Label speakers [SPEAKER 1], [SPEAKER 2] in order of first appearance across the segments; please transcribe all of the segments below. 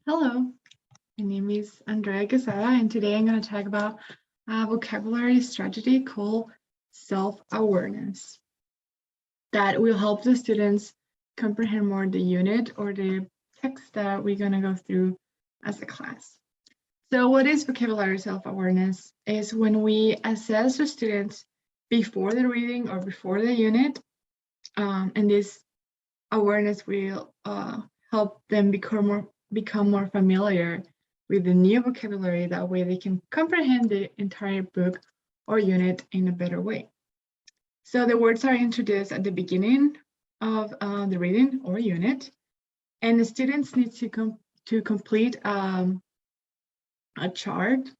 [SPEAKER 1] Hello, my name is Andrea Quesada, and today I'm going to talk about a vocabulary strategy called self-awareness that will help the students comprehend more the unit or the text that we're going to go through as a class. So what is vocabulary self-awareness? Is when we assess the students before the reading or before the unit, and this awareness will help them become more familiar with the new vocabulary. That way they can comprehend the entire book or unit in a better way. So the words are introduced at the beginning of the reading or unit, and the students need to complete a chart.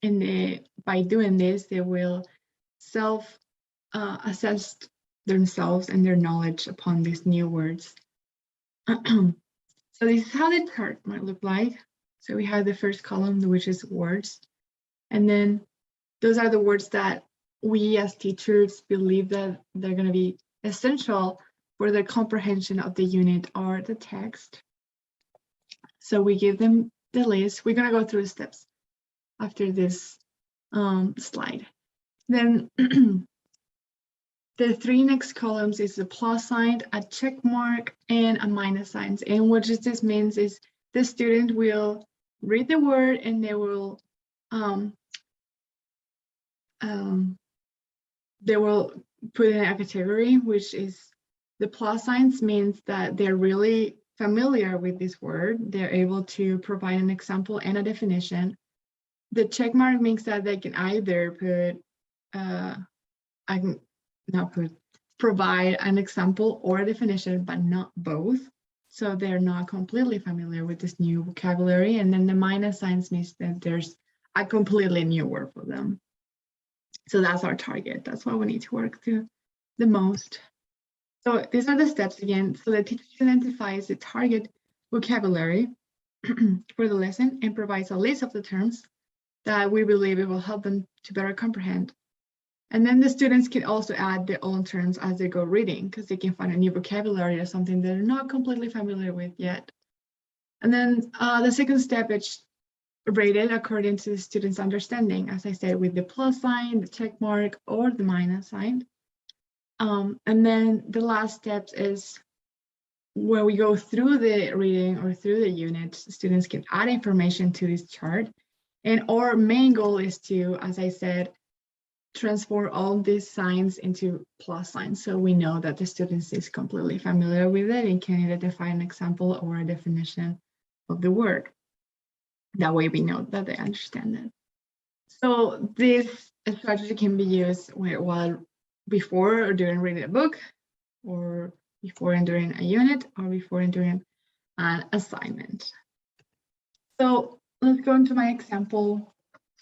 [SPEAKER 1] And by doing this, they will self-assess themselves and their knowledge upon these new words. So this is how the chart might look like. So we have the first column, which is words. And then those are the words that we as teachers believe that they're going to be essential for the comprehension of the unit or the text. So we give them the list. We're going to go through the steps after this slide. Then the three next columns is a plus sign, a check mark, and a minus sign. And what this means is the student will read the word and they will put in a category, which is the plus signs means that they're really familiar with this word. They're able to provide an example and a definition. The check mark means that they can either provide an example or a definition, but not both. So they're not completely familiar with this new vocabulary. And then the minus signs means that there's a completely new word for them. So that's our target. That's what we need to work through the most. So these are the steps again. So the teacher identifies the target vocabulary for the lesson and provides a list of the terms that we believe it will help them to better comprehend. And then the students can also add their own terms as they go reading, because they can find a new vocabulary or something they're not completely familiar with yet. And then the second step is rated according to the student's understanding, as I said, with the plus sign, the check mark, or the minus sign. And then the last step is where we go through the reading or through the unit, students can add information to this chart. And our main goal is to, as I said, transform all these signs into plus signs. So we know that the student is completely familiar with it and can either define an example or a definition of the word. That way we know that they understand it. So this strategy can be used while before or during reading a book, or before and during a unit, or before and during an assignment. So let's go into my example.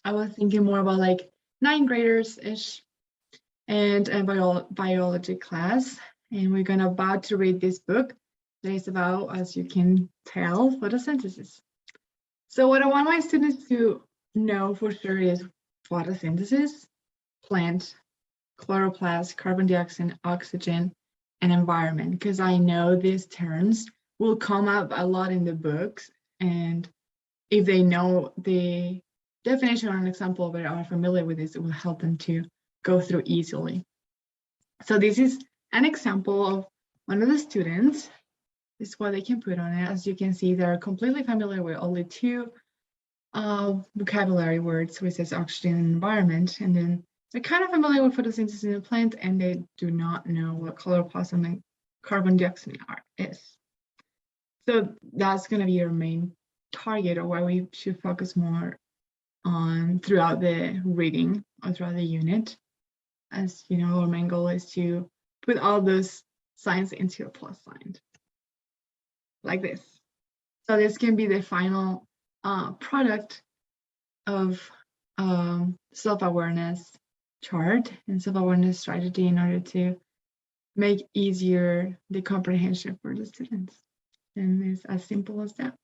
[SPEAKER 1] I was thinking more about like 9th graders-ish and a biology class. And we're about to read this book that is about, as you can tell, photosynthesis. So what I want my students to know for sure is photosynthesis, plant, chloroplast, carbon dioxide, oxygen, and environment, because I know these terms will come up a lot in the books. And if they know the definition or an example of it, are familiar with this, it will help them to go through easily. So this is an example of one of the students. This is what they can put on it. As you can see, they're completely familiar with only 2 vocabulary words, which is oxygen and environment. And then they're kind of familiar with photosynthesis in the plant, and they do not know what chloroplast and carbon dioxide is. So that's going to be your main target, or why we should focus more on throughout the reading or throughout the unit. As you know, our main goal is to put all those signs into a plus sign, like this. So this can be the final product of self-awareness chart and self-awareness strategy in order to make easier the comprehension for the students. And it's as simple as that.